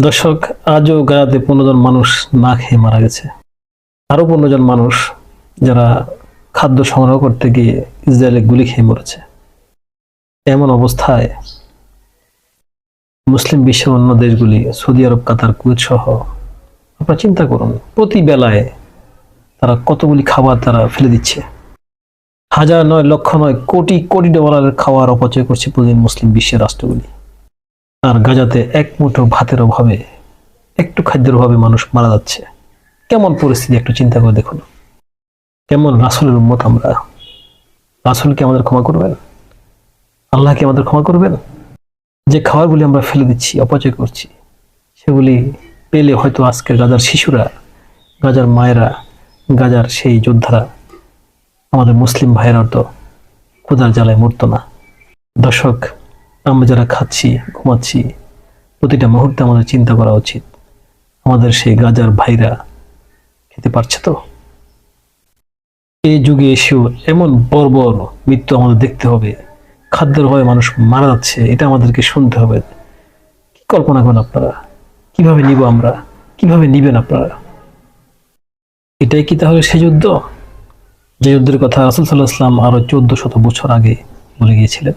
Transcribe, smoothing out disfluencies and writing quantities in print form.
দর্শক, আজও গাজাতে 15 জন মানুষ না খেয়ে মারা গেছে। আরো 15 জন মানুষ যারা খাদ্য সংগ্রহ করতে গিয়ে ইসরায়েলে গুলি খেয়ে মরেছে। এমন অবস্থায় মুসলিম বিশ্বের অন্য দেশগুলি, সৌদি আরব, কাতার, কুয়েত সহ, আপনারা চিন্তা করুন, প্রতি বেলায় তারা কতগুলি খাবার তারা ফেলে দিচ্ছে। হাজার নয়, লক্ষ নয়, কোটি কোটি ডলারের খাবার অপচয় করছে প্রতিদিন মুসলিম বিশ্বের রাষ্ট্রগুলি। আর গাজাতে এক মুঠো ভাতের অভাবে, একটু খাদ্যের অভাবে মানুষ মারা যাচ্ছে। কেমন পরিস্থিতি একটু চিন্তা করে দেখুন। কেমন রাসূলের উম্মত আমরা। রাসূল কি আমাদের ক্ষমা করবেন? আল্লাহ কি আমাদের ক্ষমা করবেন? যে খাবারগুলি আমরা ফেলে দিচ্ছি, অপচয় করছি, সেগুলি পেলে হয়তো আজকের গাজার শিশুরা, গাজার মায়েরা, গাজার সেই যোদ্ধারা, আমাদের মুসলিম ভাইয়েরা তো ক্ষুধার জ্বালায় মরতো না। দর্শক, আমরা যারা খাচ্ছি, ঘুমাচ্ছি, প্রতিটা মুহূর্তে আমাদের চিন্তা করা উচিত, আমাদের সেই গাজার ভাইরা খেতে পারছে তো? এই যুগে এসেও এমন বর্বর মৃত্যু আমাদের দেখতে হবে, খাদ্যের অভাবে মানুষ মারা যাচ্ছে, এটা আমাদেরকে শুনতে হবে। কি কল্পনা করেন আপনারা? কিভাবে নিব আমরা? কিভাবে নিবেন আপনারা? এটাই কি তাহলে সেই যুদ্ধ, যে যুদ্ধের কথা রাসূল সাল্লাল্লাহু আলাইহি ওয়াসাল্লাম আরো 1400 বছর আগে বলে গিয়েছিলেন?